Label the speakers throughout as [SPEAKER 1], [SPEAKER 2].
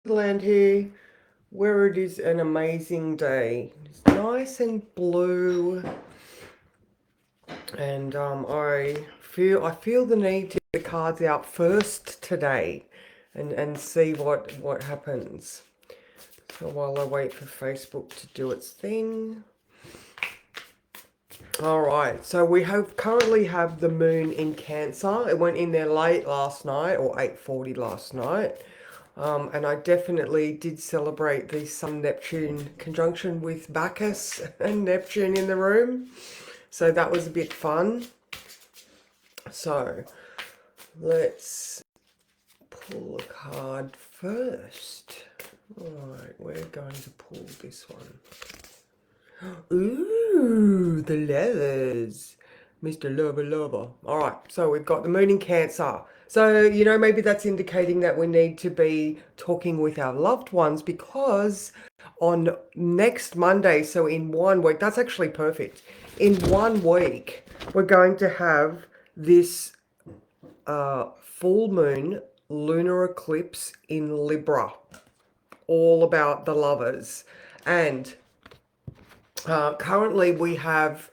[SPEAKER 1] Land here, where it is an amazing day. It's nice and blue, and I feel the need to get the cards out first today, and see what happens. So while I wait for Facebook to do its thing. All right, so we have currently have the moon in Cancer. It went in there late last night, or 8:40 last night. And I definitely did celebrate the Sun Neptune conjunction with Bacchus and Neptune in the room. So that was a bit fun. So let's pull a card first. Alright, we're going to pull this one. Ooh, the lovers. Mr. Lover Lover. Alright, so we've got the moon in Cancer. So, maybe that's indicating that we need to be talking with our loved ones because on next Monday, so in 1 week, that's actually perfect. In 1 week, we're going to have this full moon lunar eclipse in Libra, all about the lovers. And currently we have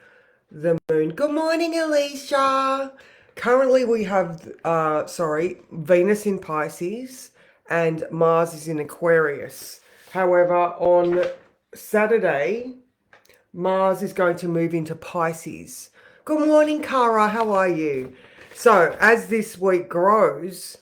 [SPEAKER 1] the moon. Good morning, Alicia. Currently we have, Venus in Pisces and Mars is in Aquarius. However, on Saturday, Mars is going to move into Pisces. Good morning, Cara. How are you? So, as this week grows,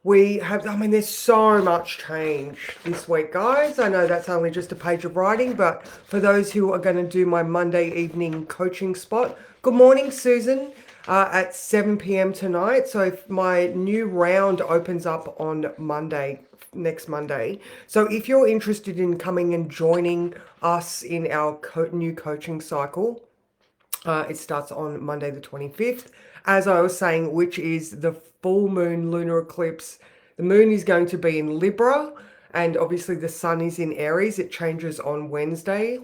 [SPEAKER 1] there's so much change this week, guys. I know that's only just a page of writing, but for those who are going to do my Monday evening coaching spot, good morning, Susan, at 7 p.m. tonight. So if my new round opens up on Monday, next Monday. So if you're interested in coming and joining us in our new coaching cycle, it starts on Monday the 25th. As I was saying, which is the full moon lunar eclipse. The moon is going to be in Libra, and obviously the sun is in Aries. It changes on Wednesday.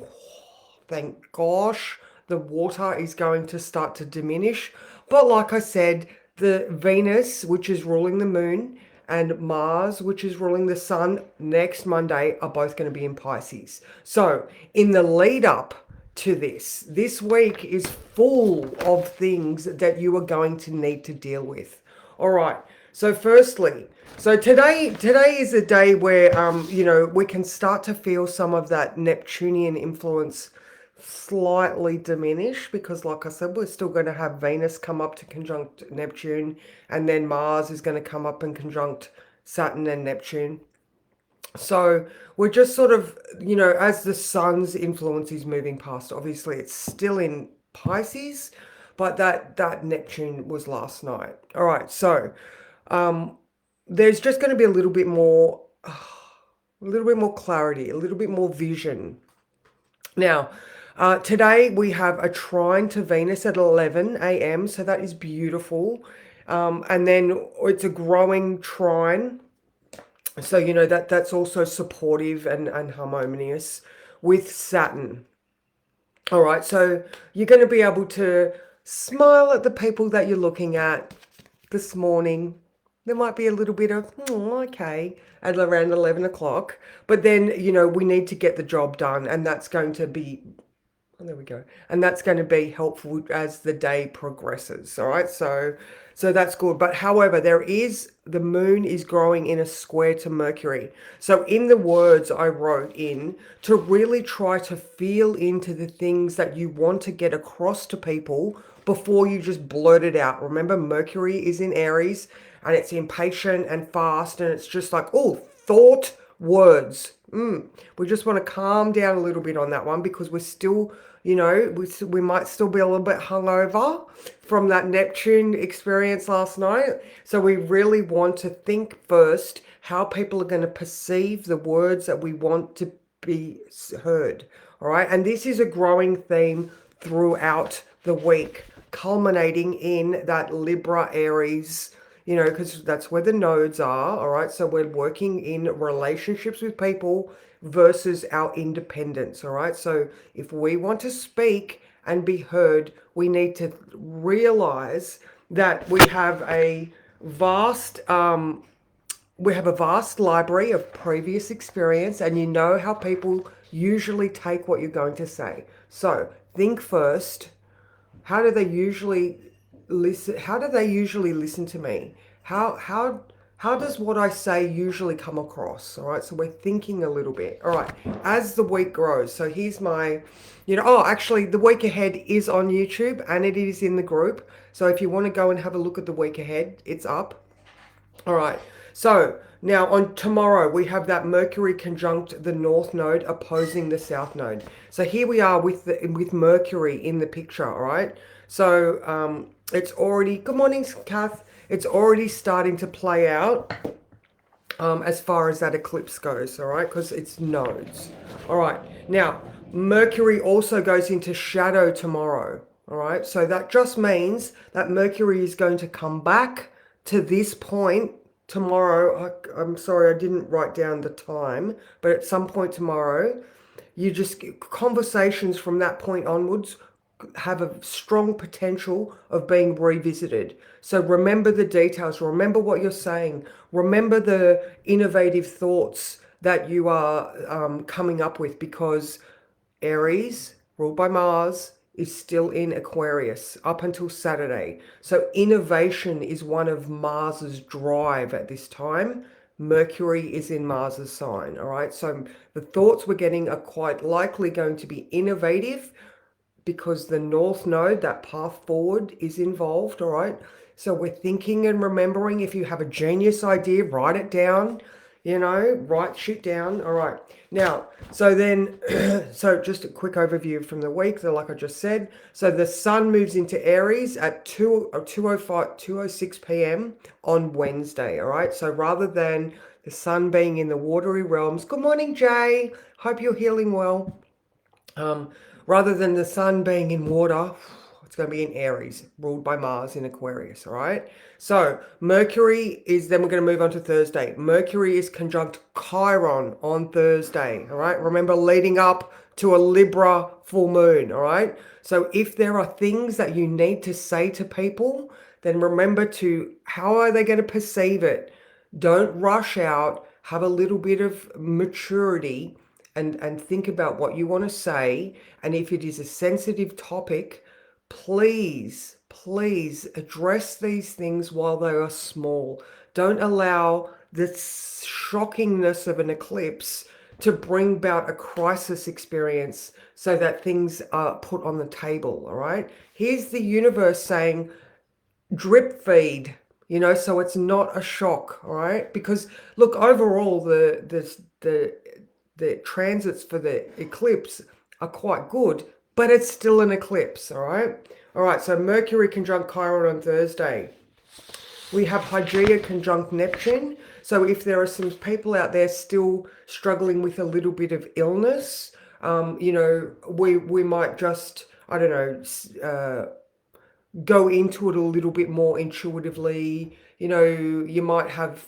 [SPEAKER 1] Thank gosh, the water is going to start to diminish. But like I said, the Venus, which is ruling the moon, and Mars, which is ruling the sun, next Monday are both going to be in Pisces. So in the lead up to this week is full of things that you are going to need to deal with. All right. So firstly, today is a day where we can start to feel some of that Neptunian influence slightly diminish because like I said, we're still going to have Venus come up to conjunct Neptune, and then Mars is going to come up and conjunct Saturn and Neptune. So we're just sort of, as the sun's influence is moving past, obviously it's still in Pisces, but that Neptune was last night. All right, so there's just going to be a little bit more clarity, a little bit more vision. Now, today we have a trine to Venus at 11 a.m., so that is beautiful. And then it's a growing trine, so that's also supportive and harmonious with Saturn. All right, so you're going to be able to smile at the people that you're looking at this morning. There might be a little bit of, okay, at around 11 o'clock. But then, we need to get the job done, and that's going to be, oh, there we go. And that's going to be helpful as the day progresses. All right, so that's good. But however, the moon is growing in a square to Mercury. So in the words I wrote in, to really try to feel into the things that you want to get across to people before you just blurt it out. Remember, Mercury is in Aries and it's impatient and fast, and it's just like, oh, thought words. We just want to calm down a little bit on that one because we're still, we might still be a little bit hungover from that Neptune experience last night. So we really want to think first how people are going to perceive the words that we want to be heard. All right. And this is a growing theme throughout the week, culminating in that Libra Aries, because that's where the nodes are. All right. So we're working in relationships with people versus our independence. All right. So if we want to speak and be heard, we need to realize that we have a vast we have a vast library of previous experience, and you know how people usually take what you're going to say. So think first, how do they usually listen? How do they usually listen to me? How does what I say usually come across? All right, so we're thinking a little bit. All right, as the week grows. So here's my, oh, actually, the week ahead is on YouTube and it is in the group. So if you want to go and have a look at the week ahead, it's up. All right. So now on tomorrow, we have that Mercury conjunct the North Node opposing the South Node. So here we are with Mercury in the picture. All right. So it's already, good morning, Kath. It's already starting to play out as far as that eclipse goes. All right. Because it's nodes. All right. Now, Mercury also goes into shadow tomorrow. All right. So that just means that Mercury is going to come back to this point tomorrow. I'm sorry, I didn't write down the time, but at some point tomorrow, you just conversations from that point onwards have a strong potential of being revisited. So remember the details, remember what you're saying, remember the innovative thoughts that you are coming up with, because Aries, ruled by Mars, is still in Aquarius up until Saturday. So innovation is one of Mars's drive at this time. Mercury is in Mars's sign, all right? So the thoughts we're getting are quite likely going to be innovative because the North Node, that path forward, is involved, all right? So we're thinking and remembering. If you have a genius idea, write it down, write shit down, all right? Now, so then, so just a quick overview from the week, like I just said. So the sun moves into Aries at 2:06 p.m. on Wednesday, all right? So rather than the sun being in the watery realms, good morning, Jay. Hope you're healing well. Rather than the sun being in water, it's going to be in Aries, ruled by Mars in Aquarius, all right? So Mercury is, then we're going to move on to Thursday. Mercury is conjunct Chiron on Thursday, all right? Remember, leading up to a Libra full moon, all right? So if there are things that you need to say to people, then remember how are they going to perceive it? Don't rush out. Have a little bit of maturity and think about what you want to say. And if it is a sensitive topic, please address these things while they are small. Don't allow the shockingness of an eclipse to bring about a crisis experience so that things are put on the table, all right? Here's the universe saying, drip feed, so it's not a shock, all right? Because look, overall, the transits for the eclipse are quite good, but it's still an eclipse, all right? All right, so Mercury conjunct Chiron on Thursday. We have Hygeia conjunct Neptune. So if there are some people out there still struggling with a little bit of illness, we might just, I don't know, go into it a little bit more intuitively. You might have,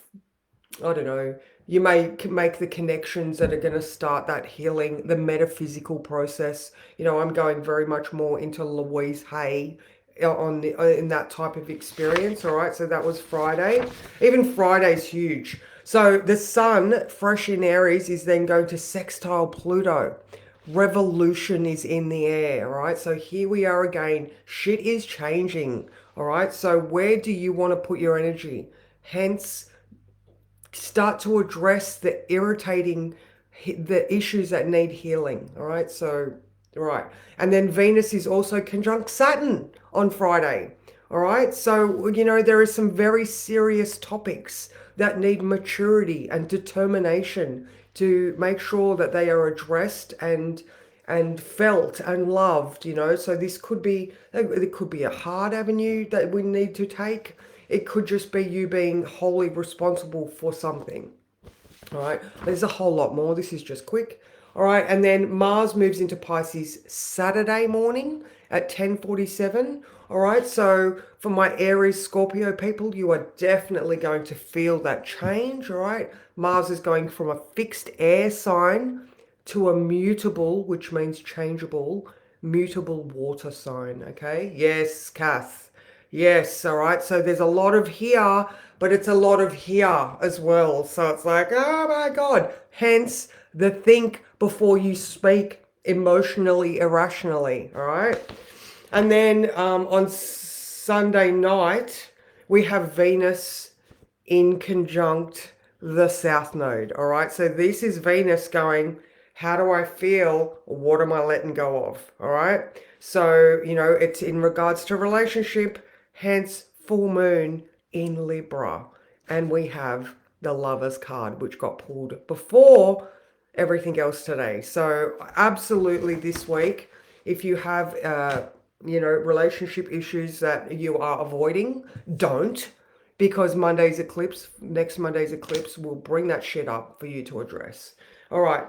[SPEAKER 1] I don't know, you may make the connections that are going to start that healing, the metaphysical process. I'm going very much more into Louise Hay in that type of experience. All right, so that was Friday. Even Friday's huge. So the sun, fresh in Aries, is then going to sextile Pluto. Revolution is in the air, all right? So here we are again. Shit is changing, all right? So where do you want to put your energy? Hence, start to address the issues that need healing, all right? So, right. And then Venus is also conjunct Saturn on Friday, all right? So, there are some very serious topics that need maturity and determination to make sure that they are addressed and felt and loved, So this could be, it could be a hard avenue that we need to take. It could just be you being wholly responsible for something. All right. There's a whole lot more. This is just quick. All right. And then Mars moves into Pisces Saturday morning at 10:47. All right. So for my Aries Scorpio people, you are definitely going to feel that change. All right. Mars is going from a fixed air sign to a mutable, which means changeable, mutable water sign. Okay. Yes, Kath. Yes, all right. So there's a lot of here, but it's a lot of here as well. So it's like, oh my God. Hence the think before you speak emotionally, irrationally. All right. And then on Sunday night, we have Venus in conjunct the South Node. All right. So this is Venus going, how do I feel? What am I letting go of? All right. So, it's in regards to relationship, hence full moon in Libra. And we have the Lovers card, which got pulled before everything else today. So, absolutely this week, if you have, relationship issues that you are avoiding, don't, because next Monday's eclipse will bring that shit up for you to address. All right.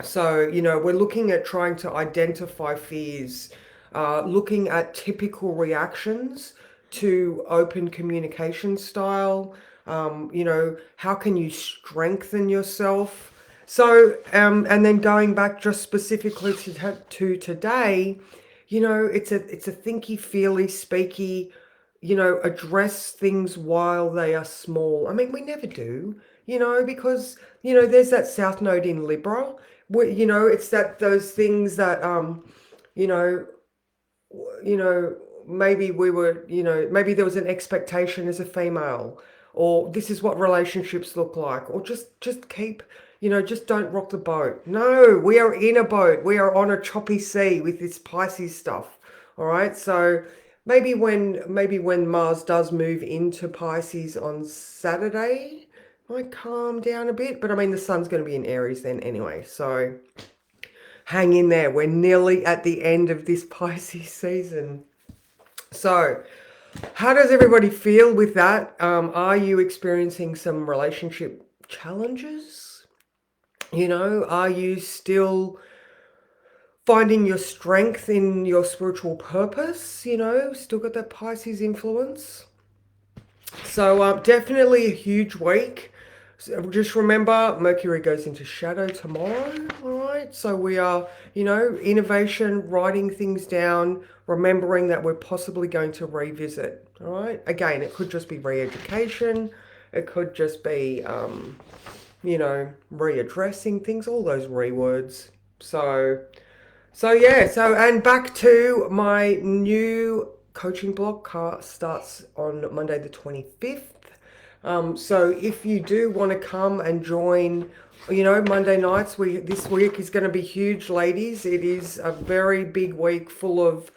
[SPEAKER 1] So, we're looking at trying to identify fears, looking at typical reactions to open communication style. How can you strengthen yourself? So, and then going back just specifically to today, it's a thinky, feely, speaky, address things while they are small. I mean, we never do, because, there's that South Node in Libra. It's those things that, you know, maybe we were, maybe there was an expectation as a female, or this is what relationships look like, or just keep, just don't rock the boat. No, we are in a boat. We are on a choppy sea with this Pisces stuff. All right. So maybe when Mars does move into Pisces on Saturday, might calm down a bit. But I mean, the sun's going to be in Aries then anyway. So hang in there. We're nearly at the end of this Pisces season. So, how does everybody feel with that? Are you experiencing some relationship challenges? Are you still finding your strength in your spiritual purpose? Still got that Pisces influence? So, definitely a huge week. So just remember, Mercury goes into shadow tomorrow, all right? So we are, innovation, writing things down, remembering that we're possibly going to revisit, all right? Again, it could just be re-education. It could just be, readdressing things, all those rewords. And back to my new coaching block starts on Monday the 25th. So if you do want to come and join, Monday nights, this week is going to be huge, ladies. It is a very big week full of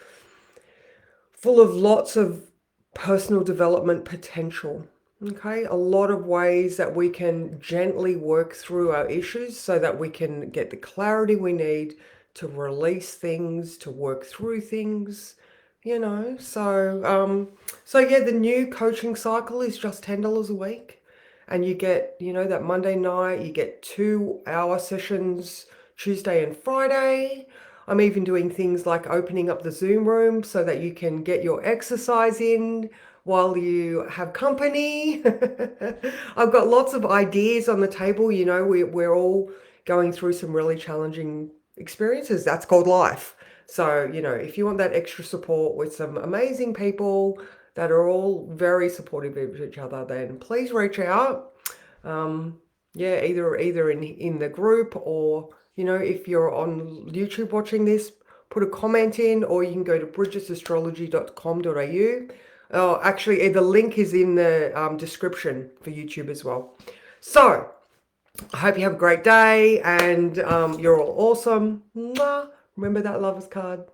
[SPEAKER 1] lots of personal development potential. Okay, a lot of ways that we can gently work through our issues so that we can get the clarity we need to release things, to work through things, So yeah, the new coaching cycle is just $10 a week. And you get, that Monday night, you get 2-hour sessions Tuesday and Friday. I'm even doing things like opening up the Zoom room so that you can get your exercise in while you have company. I've got lots of ideas on the table. We're all going through some really challenging experiences. That's called life. So, if you want that extra support with some amazing people that are all very supportive of each other, then please reach out. Either in the group, or, if you're on YouTube watching this, put a comment in, or you can go to bridgesastrology.com.au. Oh, actually, the link is in the description for YouTube as well. So, I hope you have a great day, and you're all awesome. Mwah. Remember that Lover's card.